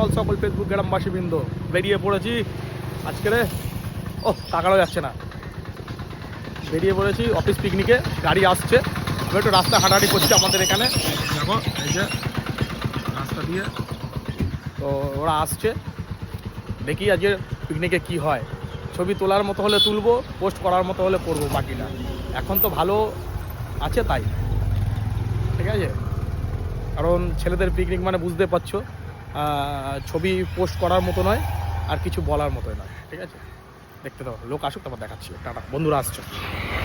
All সকল Facebook গ্রামবাসীবৃন্দ, বেরিয়ে পড়েছি আজকে রে। তাকানো যাচ্ছে না। বেরিয়ে পড়েছি অফিস পিকনিকে, গাড়ি আসছে। আমি একটু রাস্তা হাঁটাহাঁটি করছি আমাদের এখানে, দেখো এই যে রাস্তা দিয়ে। তো ওরা আসছে, দেখি আজকে পিকনিকে কি হয়। ছবি তোলার মতো হলে তুলবো, পোস্ট করার মতো হলে করবো, বাকিটা এখন তো ভালো আছে তাই, ঠিক আছে। কারণ ছেলেদের পিকনিক মানে বুঝতে পারছো, ছবি পোস্ট করার মতো নয়, আর কিছু বলার মতোই নয়, ঠিক আছে। দেখতে দাও, লোক আসুক তারপর দেখাচ্ছি। টাটা, বন্ধুরা আসছে।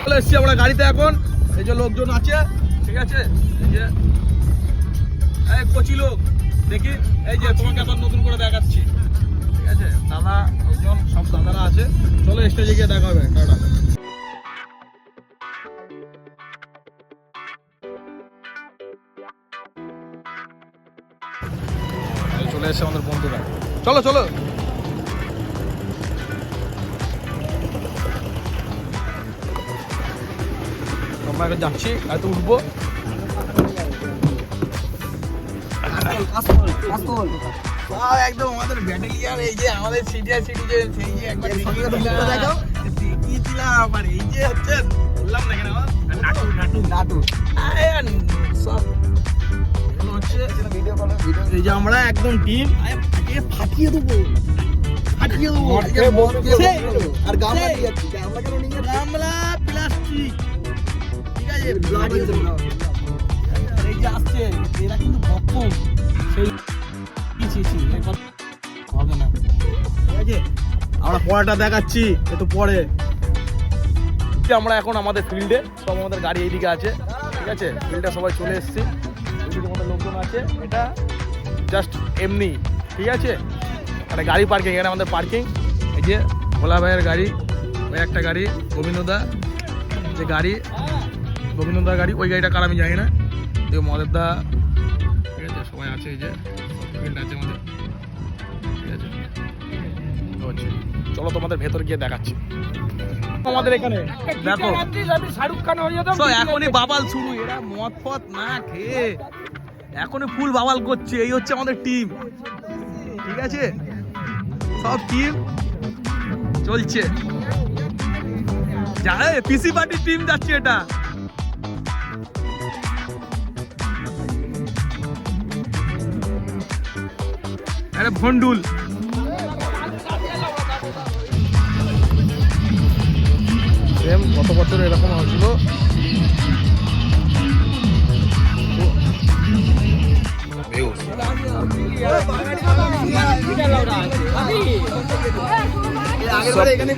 চলে এসছি আমরা গাড়িতে এখন। এই যে লোকজন আছে, ঠিক আছে। এই যে কচি লোক, দেখি এই যে তোমাকে আবার নতুন করে দেখাচ্ছি, ঠিক আছে। দাদা লোকজন সব দাদারা আছে। চলো স্টেজে গিয়ে দেখা হবে। টাটা। চলে এসছে আমাদের বন্ধুরা। চলো চলো, আমরা এখন যাচ্ছি, হয়তো উঠবো। একদম আমাদের ব্যাটালিয়ান, এই যে আমাদের সিনিয়র সিটিজেন, সেই যে একবার দেখো দেখিয়েছিলাম। আবার এই যে হচ্ছে বললাম না কেন, নাটু নাটু নাটু সব হচ্ছে। এই যে আমরা একদম টিম, ফাটিয়ে দেবো, ফাটিয়ে দেবো। আর গামলা নিয়ে যাচ্ছি, গামলা কেন নিয়ে যাচ্ছি? গামলা প্লাস্টিক, ঠিক আছে। এই যে আসছে এরা কিন্তু ভক্ষণ, সেই হবে না, ঠিক আছে। আমরা পরেটা দেখাচ্ছি একটু পরে। আমরা এখন আমাদের ফিল্ডে, সব আমাদের গাড়ি এইদিকে আছে, ঠিক আছে। ফিল্ডে সবাই চলে এসেছি, এইদিকে আমাদের লোকজন আছে। এটা জাস্ট এমনি, ঠিক আছে। একটা গাড়ি পার্কিং, এখানে আমাদের পার্কিং। এই যে ভোলা ভাইয়ের গাড়ি, ওই একটা গাড়ি গোবিন্দদা, যে গাড়ি গোবিন্দদার গাড়ি, ওই গাড়িটা কার আমি জানি না। এই মদের দা, ঠিক আছে, সবাই আছে। এই যে ফিল্ড আছে আমাদের, ঠিক আছে। চলো তোমাদের ভেতর গিয়ে দেখাচ্ছি আমাদের এখানে। দেখো শাহরুখ খান হয়ে যেত, এখনই বাবাল শুরু। এরা মদ ফদ না খেয়ে এখনই ফুল বাবাল করছে। এই হচ্ছে আমাদের টিম, ঠিক আছে। সব টিম চলছে, পিসি পার্টির টিম যাচ্ছে এটা। আরে ভন্ডুল, সেম গত বছর এরকম হয়েছিল।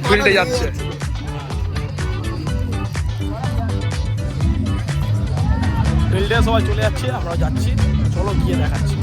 ফিল্ডে যাচ্ছে, ফিল্ডে সবাই চলে যাচ্ছে, আমরা যাচ্ছি। চলো গিয়ে দেখাচ্ছি।